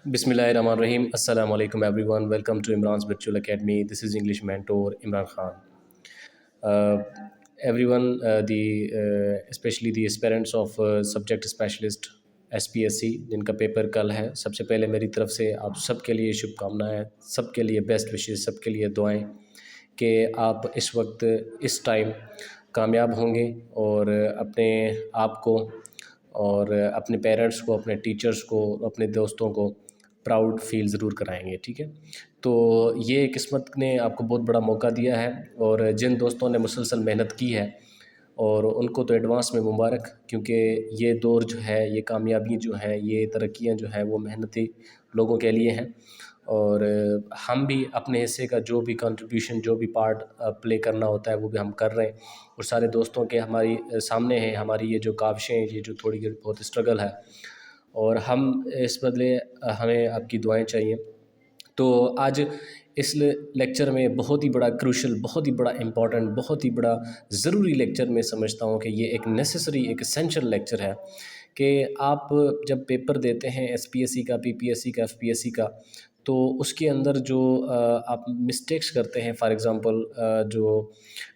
Bismillahirrahmanirrahim. Assalamu alaikum everyone. Welcome to Imran's Virtual Academy. This is English mentor Imran Khan. Uh, everyone, especially the aspirants of subject specialist SPSC जिनका paper कल है, सबसे पहले मेरी तरफ से आप सबके लिए शुभकामनाएं, सबके लिए बेस्ट विशेस, सबके लिए दुआएं कि आप इस वक्त इस टाइम कामयाब होंगे और अपने आप को और अपने पेरेंट्स को, अपने टीचर्स को, अपने दोस्तों को प्राउड फील ज़रूर कराएंगे। ठीक है, तो ये किस्मत ने आपको बहुत बड़ा मौका दिया है और जिन दोस्तों ने मुसलसल मेहनत की है और उनको तो एडवांस में मुबारक, क्योंकि ये दौर जो है, ये कामयाबी जो है, ये तरक्कियां जो है वो मेहनती लोगों के लिए हैं और हम भी अपने हिस्से का जो भी कंट्रीब्यूशन, जो भी पार्ट प्ले करना होता है वो भी हम कर रहे हैं। और सारे दोस्तों के हमारी सामने है हमारी ये जो काविशें, ये जो थोड़ी बहुत स्ट्रगल है और हम इस बदले हमें आपकी दुआएं चाहिए। तो आज इस लेक्चर में बहुत ही बड़ा क्रूशल, बहुत ही बड़ा इम्पॉर्टेंट, बहुत ही बड़ा ज़रूरी लेक्चर मैं समझता हूँ कि ये एक नेसेसरी, एक एसेंशियल लेक्चर है कि आप जब पेपर देते हैं SPSC का, PPSC का, FPSC का, तो उसके अंदर जो आप मिस्टेक्स करते हैं, फॉर एग्ज़ाम्पल जो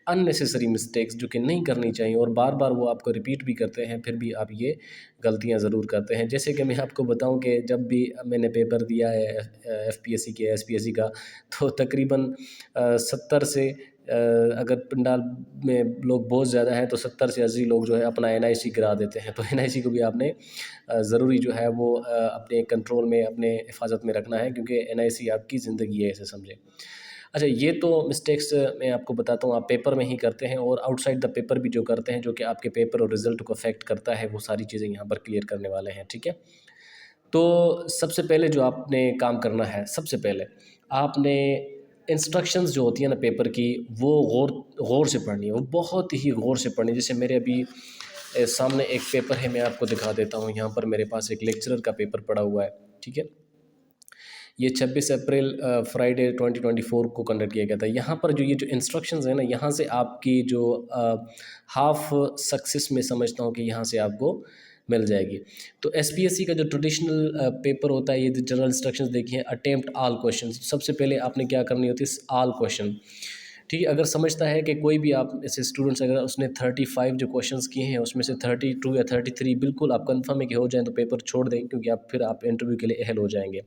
अननेसेसरी मिस्टेक्स जो कि नहीं करनी चाहिए और बार बार वो आपको रिपीट भी करते हैं, फिर भी आप ये गलतियां ज़रूर करते हैं। जैसे कि मैं आपको बताऊं कि जब भी मैंने पेपर दिया है FPSC के, SPSC का, तो तकरीबन 70 से अगर पंडाल में लोग बहुत ज़्यादा हैं तो 70 से 80 लोग जो है अपना NIC गिरा देते हैं। तो NIC को भी आपने ज़रूरी जो है वो अपने कंट्रोल में, अपने हिफाजत में रखना है, क्योंकि NIC आपकी ज़िंदगी है, ऐसे समझें। अच्छा, ये तो मिस्टेक्स मैं आपको बताता हूँ आप पेपर में ही करते हैं और आउटसाइड द पेपर भी जो करते हैं, जो कि आपके पेपर और रिज़ल्ट को अफेक्ट करता है, वो सारी चीज़ें यहाँ पर क्लियर करने वाले हैं। ठीक है, तो सबसे पहले जो आपने काम करना है, सबसे पहले आपने इंस्ट्रक्शंस जो होती है ना पेपर की, वो गौर से पढ़नी है, वो बहुत ही गौर से पढ़नी है। जैसे मेरे अभी सामने एक पेपर है, मैं आपको दिखा देता हूँ। यहाँ पर मेरे पास एक लेक्चरर का पेपर पड़ा हुआ है। ठीक है, ये 26 अप्रैल फ्राइडे 2024 को कंडक्ट किया गया था। यहाँ पर जो ये जो इंस्ट्रक्शंस है ना, यहाँ से आपकी जो हाफ सक्सेस में समझता हूँ कि यहाँ से आपको मिल जाएगी। तो SPSC का जो ट्रेडिशनल पेपर होता है, ये जनरल इंस्ट्रक्शंस देखिए, अटेम्प्ट ऑल क्वेश्चन। सबसे पहले आपने क्या करनी होती है, ऑल क्वेश्चन। ठीक है, अगर समझता है कि कोई भी आप ऐसे स्टूडेंट्स, अगर उसने 35 जो क्वेश्चंस किए हैं उसमें से 32 या 33 बिल्कुल आप कंफर्म है कि हो जाएं, तो पेपर छोड़ दें, क्योंकि आप फिर आप इंटरव्यू के लिए अहल हो जाएंगे।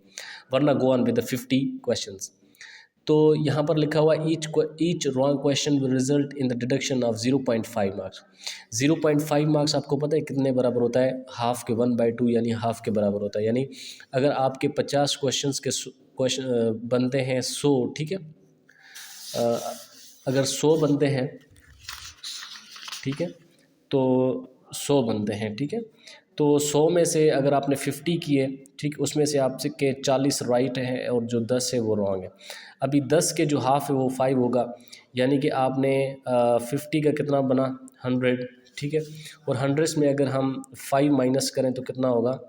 वरना go on with the 50 questions. तो यहाँ पर लिखा हुआ each wrong question will result in the deduction of 0.5 marks. 0.5 marks आपको पता है कितने बराबर होता है, हाफ के 1/2, यानी हाफ के बराबर होता है। यानी अगर आपके 50 क्वेश्चंस के क्वेश्चन बनते हैं 100, ठीक है, अगर 100 बनते हैं, ठीक है, तो 100 बनते हैं, ठीक है, तो 100 में से अगर आपने 50 किए, ठीक, उसमें से आपसे के 40 राइट हैं और जो 10 है वो रॉन्ग है। अभी 10 के जो हाफ है वो 5 होगा, यानी कि आपने 50 का कितना बना, 100, ठीक है, और 100 में अगर हम 5 माइनस करें तो कितना होगा,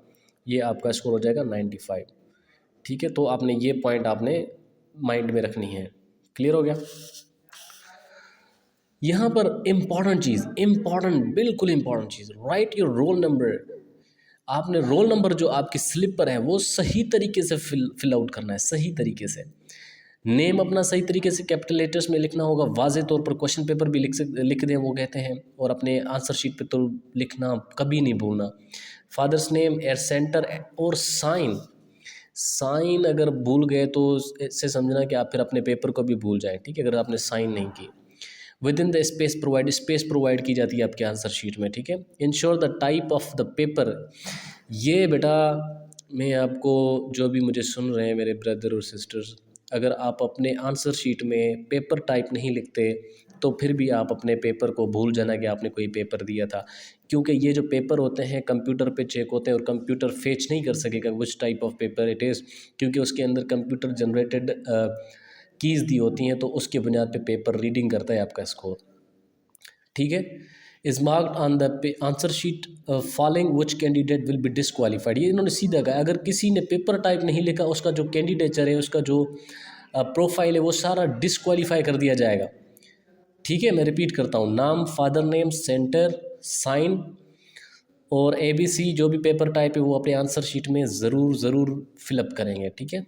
ये आपका स्कोर हो जाएगा 95। ठीक है, तो आपने ये पॉइंट आपने माइंड में रखनी है। क्लियर हो गया। यहाँ पर इम्पॉर्टेंट चीज़, बिल्कुल important cheese, right your roll number. आपने रोल नंबर जो आपकी स्लिप पर है वो सही तरीके से फिल आउट करना है, सही तरीके से। नेम अपना सही तरीके से कैपिटल लेटर्स में लिखना होगा, वाज़े तौर पर। क्वेश्चन पेपर भी लिख दें वो कहते हैं, और अपने आंसर शीट पे तो लिखना कभी नहीं भूलना। फादर्स नेम, एयर सेंटर और साइन अगर भूल गए तो इससे समझना कि आप फिर अपने पेपर को भी भूल जाएं। ठीक है, अगर आपने साइन नहीं की। With in the space provide की जाती है आपके आंसर शीट में। ठीक है, ensure the type of the paper. ये बेटा, मैं आपको, जो भी मुझे सुन रहे हैं मेरे ब्रदर और सिस्टर्स, अगर आप अपने आंसर शीट में पेपर टाइप नहीं लिखते तो फिर भी आप अपने पेपर को भूल जाना कि आपने कोई पेपर दिया था, क्योंकि ये जो पेपर होते हैं कंप्यूटर पे चेक होते हैं और कंप्यूटर फेच नहीं कर सकेगा which type of paper it is, क्योंकि उसके अंदर कंप्यूटर जनरेटेड कीज़ दी होती हैं, तो उसके बुनियाद पे पेपर रीडिंग करता है आपका स्कोर। ठीक है, is marked on the answer sheet following which candidate will be disqualified. ये इन्होंने सीधा कहा, अगर किसी ने पेपर टाइप नहीं लिखा, उसका जो कैंडिडेचर है, उसका जो प्रोफाइल है, वो सारा डिसक्वालीफाई कर दिया जाएगा। ठीक है, मैं रिपीट करता हूँ, नाम, फादर नेम, सेंटर, साइन, और ABC जो भी पेपर टाइप है वो अपने आंसर शीट में ज़रूर फिलअप करेंगे, ठीक है।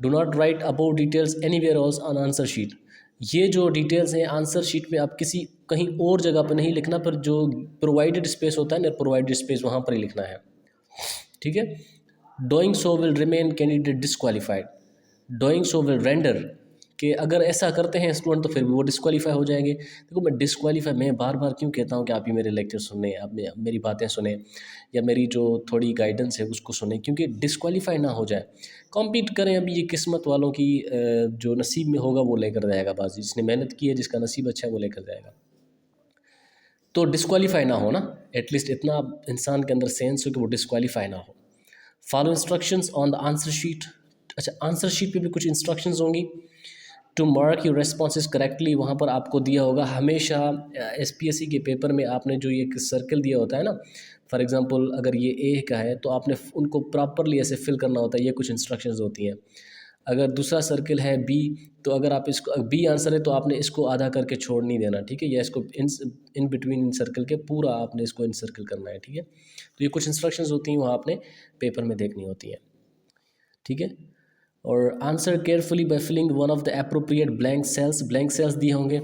Do not right about details anywhere else on answer sheet. ये जो डिटेल्स हैं आंसर शीट में आप किसी कहीं और जगह पर नहीं लिखना, पर जो प्रोवाइडेड स्पेस होता है ना, प्रोवाइडेड स्पेस वहाँ पर ही लिखना है, ठीक है। Doing so will remain candidate disqualified. Doing so will render कि अगर ऐसा करते हैं स्टूडेंट तो फिर भी वो डिस्क्वालीफाई हो जाएंगे। देखो मैं डिस्क्वालीफाई मैं बार बार क्यों कहता हूँ कि आप ही मेरे लेक्चर सुने, आप मेरी बातें सुने या मेरी जो थोड़ी गाइडेंस है उसको सुने, क्योंकि डिस्क्वालीफाई ना हो जाए। कॉम्पीट करें, अभी ये किस्मत वालों की जो नसीब में होगा वो लेकर जाएगा बाजी, जिसने मेहनत की है, जिसका नसीब अच्छा है वो लेकर जाएगा। तो डिस्क्वालीफाई ना हो ना, एटलीस्ट इतना इंसान के अंदर सेंस हो कि वो डिस्क्वालीफाई ना हो। Follow instructions on the answer sheet. अच्छा, आंसर शीट पे भी कुछ इंस्ट्रक्शंस होंगी। To mark your responses correctly, वहाँ पर आपको दिया होगा हमेशा SPSC के पेपर में आपने जो ये सर्कल दिया होता है ना, फॉर एग्जांपल अगर ये A का है तो आपने उनको प्रॉपरली ऐसे फिल करना होता है, ये कुछ इंस्ट्रक्शंस होती हैं। अगर दूसरा सर्कल है B, तो अगर आप इसको B आंसर है तो आपने इसको आधा करके छोड़ नहीं देना, ठीक है, या इसको इन बिटवीन इन सर्कल के पूरा आपने इसको इन सर्कल करना है, ठीक है। तो ये कुछ इंस्ट्रक्शंस होती हैं, वहाँ आपने पेपर में देखनी होती हैं, ठीक है। और answer carefully by filling one of the appropriate blank cells दिए होंगे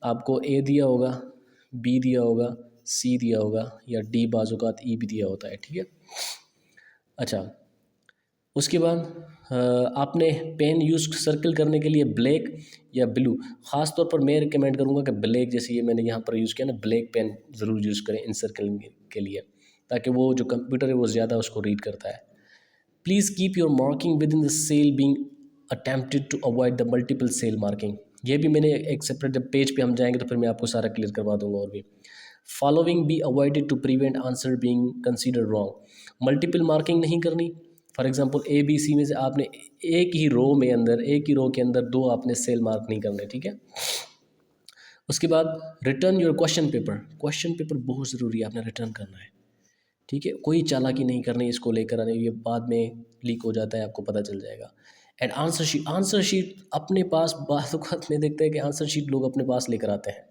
आपको। A दिया होगा, B दिया होगा, C दिया होगा, या D बाजुकात E भी दिया होता है, ठीक है। अच्छा, उसके बाद आपने पेन यूज़ सर्कल करने के लिए ब्लैक या ब्लू। ख़ास तौर पर मैं रिकमेंड करूँगा कि ब्लैक, जैसे ये मैंने यहाँ पर यूज़ किया ना, ब्लैक पेन ज़रूर यूज़ करें इन सर्कलिंग के लिए, ताकि वो जो कंप्यूटर है वो ज़्यादा उसको रीड करता है। Please keep your marking within the cell being attempted to avoid the multiple cell marking. ये भी मैंने एक सेपरेट, जब पेज पे हम जाएंगे तो फिर मैं आपको सारा क्लियर करवा दूंगा। और भी following be avoided to prevent answer being consider wrong. Multiple marking नहीं करनी। फॉर एग्जांपल ABC में से आपने एक ही रो के अंदर 2 आपने सेल मार्क नहीं करने, ठीक है। उसके बाद रिटर्न योर क्वेश्चन पेपर बहुत ज़रूरी है, आपने रिटर्न करना है, ठीक है। कोई चालाकी नहीं करनी इसको लेकर आने, ये बाद में लीक हो जाता है, आपको पता चल जाएगा। एंड आंसर शीट अपने पास बात में देखते हैं कि आंसर शीट लोग अपने पास लेकर आते हैं।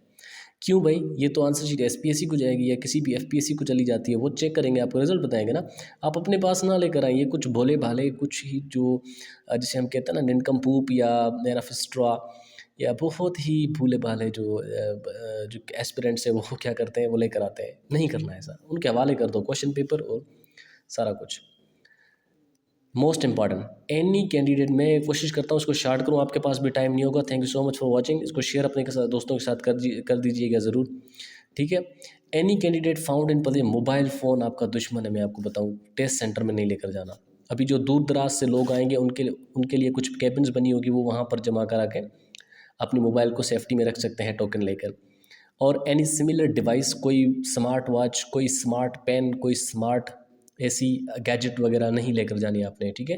क्यों भाई, ये तो आंसर शीट SPSC को जाएगी या किसी भी FPSC को चली जाती है, वो चेक करेंगे, आपको रिजल्ट बताएंगे ना। आप अपने पास ना लेकर आएंगे कुछ भोले भाले, कुछ ही जो जिसे हम कहते हैं ना निनकम्पूप या नेराफिस्ट्रा, या बहुत ही भूले भाले जो एस्पिरेंट्स है, वो क्या करते हैं, वो लेकर आते हैं। नहीं करना है ऐसा, उनके हवाले कर दो क्वेश्चन पेपर और सारा कुछ। मोस्ट इंपॉर्टेंट एनी कैंडिडेट, मैं कोशिश करता हूँ उसको शार्ट करूँ, आपके पास भी टाइम नहीं होगा। Thank you so much for watching. इसको शेयर अपने के साथ दोस्तों के साथ कर दीजिएगा ज़रूर, ठीक है। एनी कैंडिडेट फाउंड इन पदे, मोबाइल फ़ोन आपका दुश्मन है, मैं आपको बताऊँ। टेस्ट सेंटर में नहीं लेकर जाना। अभी जो दूर दराज से लोग आएंगे उनके लिए कुछ कैबिन्स बनी होगी, वो वहाँ पर जमा करा के अपनी मोबाइल को सेफ्टी में रख सकते हैं टोकन लेकर। और एनी सिमिलर डिवाइस, कोई स्मार्ट वॉच, कोई स्मार्ट पेन, कोई स्मार्ट ऐसी गैजेट वगैरह नहीं लेकर जानी आपने, ठीक है।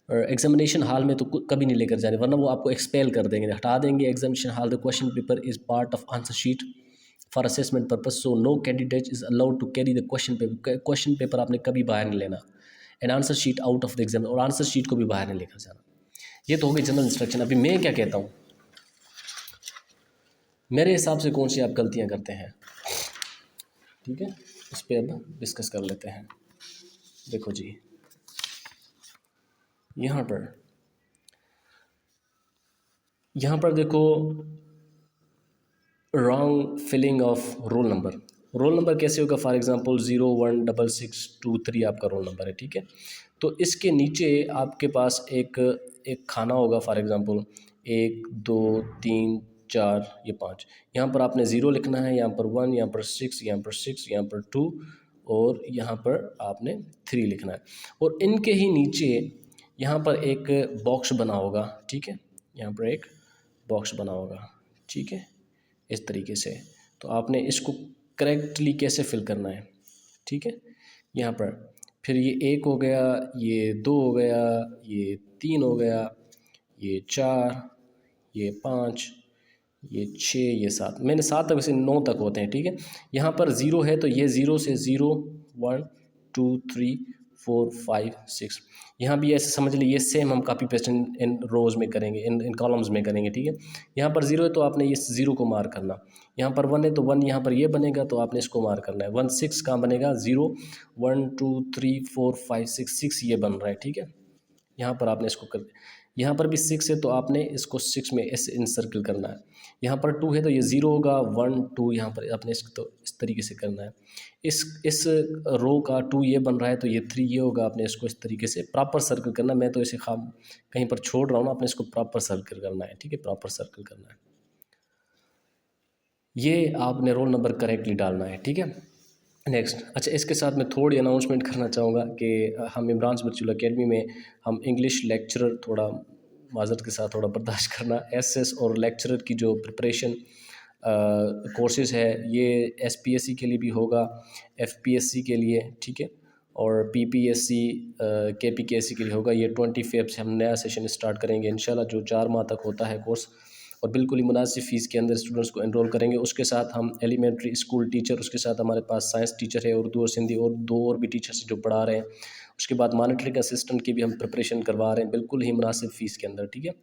और एग्जामिनेशन हॉल में तो कभी नहीं लेकर जाने, वरना वो आपको एक्सपेल कर देंगे, हटा देंगे examination hall. The question paper is part of answer sheet for assessment purpose, so no candidate is allowed to carry the question paper. Question paper आपने कभी बाहर नहीं लेना, and answer sheet out of the exam, और answer sheet को भी बाहर नहीं लेकर जाना। ये तो हो गई जनरल इंस्ट्रक्शन। अभी मैं क्या कहता हूँ, मेरे हिसाब से कौन सी आप गलतियाँ करते हैं, ठीक है, उस पर अब डिस्कस कर लेते हैं। देखो जी, यहाँ पर देखो, wrong filling of roll number. Roll number कैसे होगा, फॉर एग्जांपल 016623 आपका रोल नंबर है, ठीक है। तो इसके नीचे आपके पास एक खाना होगा, फॉर एग्जांपल 1 2 3 4 ये 5। यहाँ पर आपने 0 लिखना है, यहाँ पर 1, यहाँ पर 6, यहाँ पर 6, यहाँ पर 2, और यहाँ पर आपने 3 लिखना है। और इनके ही नीचे यहाँ पर एक बॉक्स बना होगा, ठीक है, यहाँ पर एक बॉक्स बना होगा, ठीक है, इस तरीके से। तो आपने इसको करेक्टली कैसे फिल करना है, ठीक है। यहाँ पर फिर ये 1 हो गया, ये 2 हो गया, ये 3 हो गया, ये 4, ये 5, ये 6, ये 7। मैंने 7 तक, वैसे 9 तक होते हैं, ठीक है। यहाँ पर 0 है तो ये 0 से 0 1 2 3 4 5 6। यहाँ भी ऐसे समझ लीजिए सेम हम कॉपी पेस्ट इन रोज़ में करेंगे, इन कॉलम्स में करेंगे, ठीक है। यहाँ पर 0 है तो आपने इस 0 को मार्क करना, यहाँ पर 1 है तो 1 यहाँ पर ये बनेगा तो आपने इसको मार्क करना है। 1 6 कहाँ बनेगा, 0 1 2 3 4 5 6 ये बन रहा है, ठीक है। यहाँ पर आपने इसको कर, यहाँ पर भी 6 है तो आपने इसको 6 में ऐसे इंसर्कल करना है। यहाँ पर 2 है तो ये 0 होगा, 1 2 यहाँ पर आपने इसको तो इस तरीके से करना है। इस रो का 2 ये बन रहा है तो ये 3 ये होगा, आपने इसको इस तरीके से प्रॉपर सर्कल करना है। मैं तो इसे खाम कहीं पर छोड़ रहा हूँ ना, आपने इसको प्रॉपर सर्कल करना है, ठीक है, प्रॉपर सर्कल करना है। ये आपने रोल नंबर करेक्टली डालना है, ठीक है। नेक्स्ट, अच्छा इसके साथ मैं थोड़ी अनाउंसमेंट करना चाहूँगा कि हम इमरान वर्चुअल एकेडमी में हम इंग्लिश लेक्चरर थोड़ा माज़रत के साथ थोड़ा बर्दाश्त करना, एसएस और लेक्चरर की जो प्रिपरेशन कोर्सेज़ है ये एसपीएससी के लिए भी होगा, एफपीएससी के लिए, ठीक है, और पीपीएससी केपीकेएससी के लिए होगा। ये 20 फेब से हम नया सेशन स्टार्ट करेंगे इंशाल्लाह, जो 4 माह तक होता है कोर्स, और बिल्कुल ही मुनासिब फ़ीस के अंदर स्टूडेंट्स को एनरोल करेंगे। उसके साथ हम एलिमेंट्री स्कूल टीचर, उसके साथ हमारे पास साइंस टीचर है, उर्दू और सिंधी, और 2 और भी टीचर्स जो पढ़ा रहे हैं। उसके बाद मॉनिटरिंग असिस्टेंट की भी हम प्रिपरेशन करवा रहे हैं बिल्कुल ही मुनासिब फ़ीस के अंदर, ठीक है।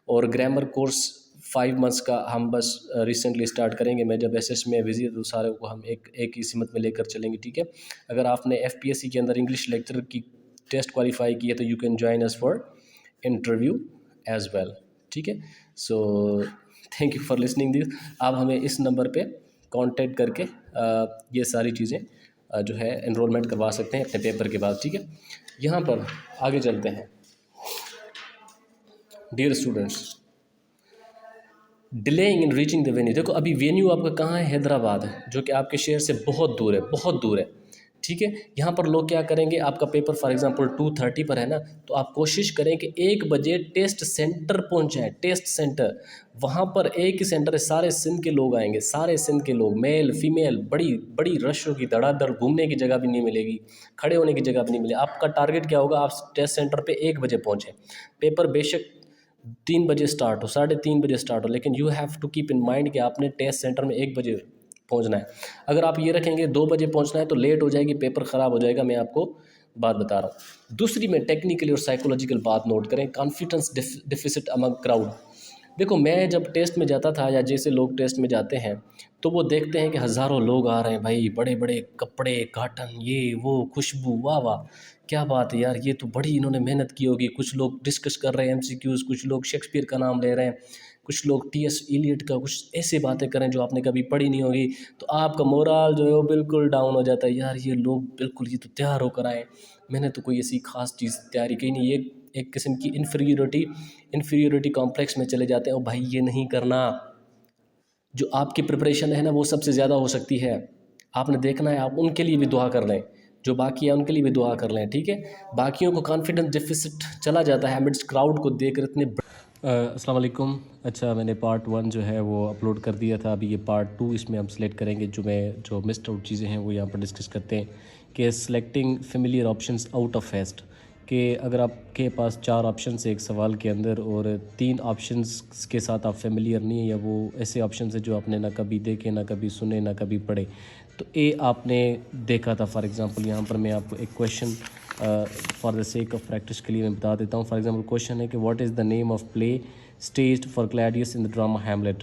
और ग्रामर कोर्स 5 मंथ्स का हम बस रिसेंटली स्टार्ट करेंगे। मैं जब एसएस में विजिट तो सारे को हम एक ही सिमत में लेकर चलेंगे, ठीक है। अगर आपने एफपीएससी के अंदर इंग्लिश लेक्चरर की टेस्ट क्वालिफाई की है तो you can join us for interview as well, ठीक है। So thank you for listening this. आप हमें इस नंबर पे कांटेक्ट करके ये सारी चीज़ें जो है एनरोलमेंट करवा सकते हैं अपने पेपर के बाद, ठीक है। यहाँ पर आगे चलते हैं। Dear students, delaying in reaching the venue, देखो अभी वेन्यू आपका कहाँ है, हैदराबाद है, जो कि आपके शहर से बहुत दूर है, बहुत दूर है, ठीक है। यहाँ पर लोग क्या करेंगे, आपका पेपर फॉर एग्जांपल 2:30 पर है ना, तो आप कोशिश करें कि 1 बजे टेस्ट सेंटर पहुँच जाएँ। टेस्ट सेंटर वहाँ पर एक ही सेंटर है, सारे सिंध के लोग आएंगे, सारे सिंध के लोग, मेल फीमेल, बड़ी बड़ी रश होगी, धड़ाधड़, घूमने की जगह भी नहीं मिलेगी, खड़े होने की जगह भी नहीं मिलेगी। आपका टारगेट क्या होगा, आप टेस्ट सेंटर पर 1 बजे पहुँचें। पेपर बेशक 3 बजे स्टार्ट हो, 3:30 बजे स्टार्ट हो, लेकिन you have to keep in mind कि आपने टेस्ट सेंटर में 1 बजे पहुंचना है। अगर आप ये रखेंगे 2 बजे पहुंचना है तो लेट हो जाएगी, पेपर ख़राब हो जाएगा, मैं आपको बात बता रहा हूँ। दूसरी में टेक्निकली और साइकोलॉजिकल बात नोट करें, कॉन्फिडेंस डिफिसिट अमंग क्राउड। देखो मैं जब टेस्ट में जाता था, या जैसे लोग टेस्ट में जाते हैं तो वो देखते हैं कि हज़ारों लोग आ रहे हैं भाई, बड़े बड़े कपड़े, काटन, ये वो, खुशबू, वाह वाह क्या बात है यार, ये तो बड़ी इन्होंने मेहनत की होगी। कुछ लोग डिस्कस कर रहे हैं एमसीक्यूज़, कुछ लोग शेक्सपियर का नाम ले रहे हैं, कुछ लोग टीएस इलियट का कुछ ऐसे बातें करें जो आपने कभी पढ़ी नहीं होगी, तो आपका मोराल जो है वो बिल्कुल डाउन हो जाता है। यार ये लोग बिल्कुल, ये तो तैयार होकर आए, मैंने तो कोई ऐसी खास चीज़ तैयारी की नहीं। ये एक किस्म की इन्फीरियोरिटी कॉम्प्लेक्स में चले जाते हैं। और भाई ये नहीं करना, जो आपकी प्रिपरेशन है ना वो सबसे ज़्यादा हो सकती है, आपने देखना है। आप उनके लिए भी दुआ कर लें, जो बाकी है उनके लिए भी दुआ कर लें, ठीक है। बाकियों को कॉन्फिडेंस डिफिसिट चला जाता है एमिड्स क्राउड को देखकर इतने अस्सलाम वालेकुम। अच्छा मैंने पार्ट 1 जो है वो अपलोड कर दिया था, अभी ये पार्ट 2 इसमें हम सेलेक्ट करेंगे। जो मिस्ड आउट चीज़ें हैं वो यहाँ पर डिस्कस करते हैं कि selecting familiar options out of haste, कि अगर आपके पास 4 ऑप्शन है एक सवाल के अंदर और 3 ऑप्शंस के साथ आप फेमिलियर नहीं है, या वो ऐसे ऑप्शन है जो आपने ना कभी देखे, ना कभी सुने, ना कभी पढ़े, तो ए आपने देखा था। फॉर एग्ज़ाम्पल यहाँ पर मैं आपको एक question for the sake of practice के लिए मैं बता देता हूँ। फॉर एग्ज़ाम्पल क्वेश्चन है कि what is the name of play staged for Claudius in the drama Hamlet.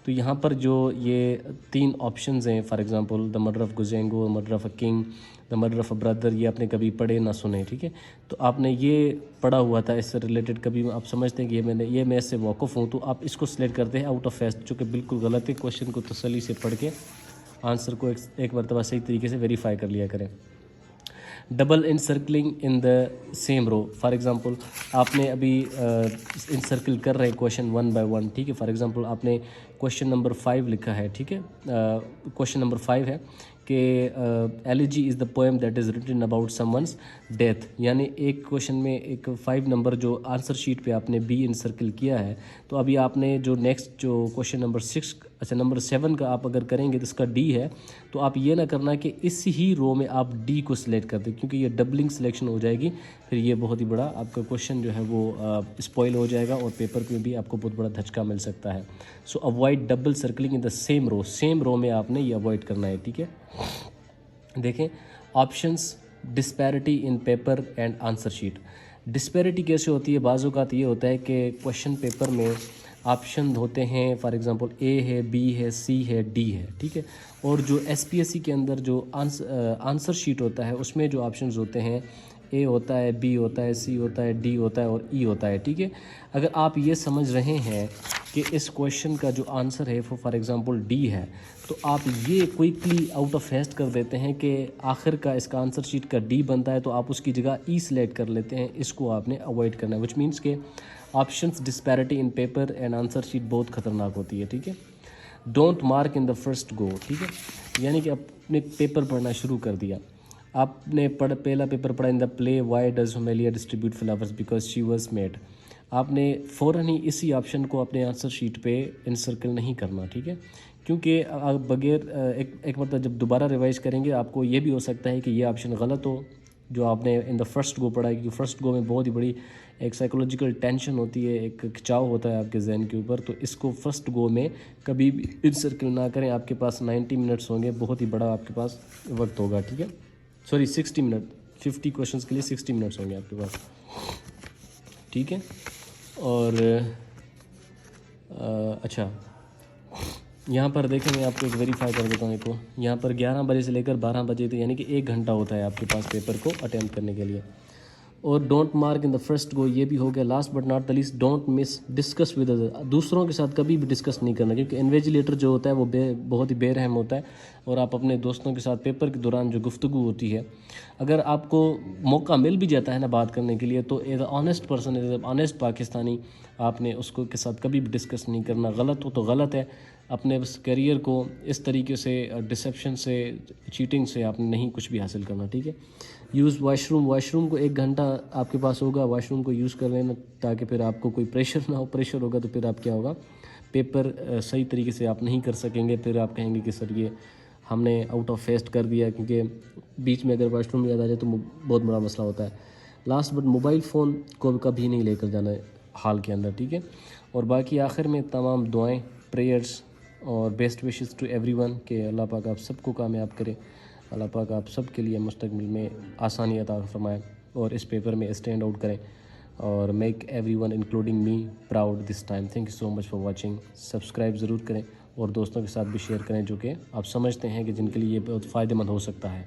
तो यहाँ पर जो ये 3 ऑप्शंस हैं, for example the murder of Gonzago, murder of a king, the murder of a brother, ये आपने कभी पढ़े ना सुने, ठीक है। तो आपने ये पढ़ा हुआ था, इससे रिलेटेड कभी आप समझते हैं कि ये मैं इससे वाक़ुफ़ हूँ, तो आप इसको सिलेक्ट करते हैं आउट ऑफ हेस्ट, जो कि बिल्कुल गलत है। क्वेश्चन को तसल्ली से पढ़ के आंसर को एक मरतबा सही तरीके से वेरीफाई कर लिया करें। Double encircling in the same row, for example आपने अभी इनसर्कल कर रहे हैं क्वेश्चन 1 बाय 1, ठीक है। फॉर एग्ज़ाम्पल आपने क्वेश्चन नंबर 5 लिखा है, ठीक है। क्वेश्चन नंबर 5 है कि elegy is the poem that is written about someone's death, यानी एक क्वेश्चन में एक 5 नंबर जो आंसर शीट पे आपने बी इनसर्कल किया है, तो अभी आपने जो नेक्स्ट जो क्वेश्चन नंबर 6, अच्छा नंबर 7 का आप अगर करेंगे तो इसका डी है, तो आप ये ना करना कि इस ही रो में आप डी को सिलेक्ट कर दें, क्योंकि ये डबलिंग सिलेक्शन हो जाएगी, फिर ये बहुत ही बड़ा आपका क्वेश्चन जो है वो स्पॉइल हो जाएगा और पेपर में भी आपको बहुत बड़ा धचका मिल सकता है। So avoid double circling in the same row में आपने ये अवॉइड करना है, ठीक है। देखें options disparity in paper and answer sheet. Disparity कैसे होती है? बाज़ औक़ात ये होता है कि क्वेश्चन पेपर में ऑप्शन होते हैं, फॉर एग्जांपल ए है, बी है, सी है, डी है, ठीक है। और जो एसपीएससी के अंदर जो आंसर शीट होता है उसमें जो ऑप्शंस होते हैं, ए होता है, बी होता है, सी होता है, डी होता है और ई होता है, ठीक है। अगर आप ये समझ रहे हैं कि इस क्वेश्चन का जो आंसर है वो फॉर एग्जांपल डी है, तो आप ये क्विकली आउट ऑफ हेस्ट कर देते हैं कि आखिर का इसका आंसर शीट का डी बनता है, तो आप उसकी जगह ई सेलेक्ट कर लेते हैं। इसको आपने अवॉइड करना है, विच मीन्स के options disparity in paper and answer sheet बहुत ख़तरनाक होती है, ठीक है। Don't mark in the first go, ठीक है। यानी कि आपने पेपर पढ़ना शुरू कर दिया, आपने पहला पेपर पढ़ा in the play why does Ophelia distribute flowers because she was mad. आपने फ़ौरन ही इसी ऑप्शन को अपने आंसर शीट पे इनसर्कल नहीं करना, ठीक है। क्योंकि आप बगैर एक मतलब जब दोबारा रिवाइज करेंगे आपको ये भी हो सकता है कि ये ऑप्शन गलत हो जो आपने इन द फर्स्ट गो पढ़ा है, क्योंकि फर्स्ट गो में बहुत ही बड़ी एक साइकोलॉजिकल टेंशन होती है, एक खिंचाव होता है आपके जहन के ऊपर। तो इसको फर्स्ट गो में कभी भी इनसर्कल ना करें। आपके पास 90 मिनट्स होंगे, बहुत ही बड़ा आपके पास वक्त होगा, ठीक है। सॉरी 60 मिनट, 50 क्वेश्चंस के लिए 60 मिनट्स होंगे आपके पास, ठीक है। और अच्छा, यहाँ पर देखें, मैं आपको एक वेरीफाई कर देता हूँ। को यहाँ पर 11 बजे से लेकर 12 बजे तक, यानी कि 1 घंटा होता है आपके पास पेपर को अटेम्प्ट करने के लिए। और don't mark in the first go, ये भी हो गया। Last but not the least, don't miss discuss with other. दूसरों के साथ कभी भी डिस्कस नहीं करना, क्योंकि इन्विजिलेटर जो होता है वो बहुत ही बेरहम होता है। और आप अपने दोस्तों के साथ पेपर के दौरान जो गुफ्तगू होती है, अगर आपको मौका मिल भी जाता है ना बात करने के लिए, तो as a honest person, as a honest Pakistani, आपने उसको के साथ कभी भी डिस्कस नहीं करना। गलत हो तो गलत है। अपने उस करियर को इस तरीके से डिसेप्शन से, चीटिंग से आपने नहीं कुछ भी हासिल करना, ठीक है। यूज़ वॉशरूम को 1 घंटा आपके पास होगा, वॉशरूम को यूज़ कर लेना, ताकि फिर आपको कोई प्रेशर ना हो। प्रेशर होगा तो फिर आप क्या होगा, पेपर सही तरीके से आप नहीं कर सकेंगे। फिर आप कहेंगे कि सर ये हमने आउट ऑफ फेस्ट कर दिया, क्योंकि बीच में अगर वॉशरूम याद आ जाए तो बहुत बड़ा मसला होता है। लास्ट बट मोबाइल फ़ोन को कभी नहीं लेकर जाना है हाल के अंदर, ठीक है। और बाकी आखिर में तमाम दुआएं, प्रेयर्स और बेस्ट विशेस टू एवरीवन के अल्लाह पाक आप सबको कामयाब करे। अल्लाह पाक आप सब के लिए मुस्तकबिल में आसानी अता फरमाए और इस पेपर में स्टैंड आउट करें और make everyone including me proud this time. Thank you so much for watching. Subscribe ज़रूर करें और दोस्तों के साथ भी शेयर करें जो कि आप समझते हैं कि जिनके लिए ये बहुत फ़ायदेमंद हो सकता है।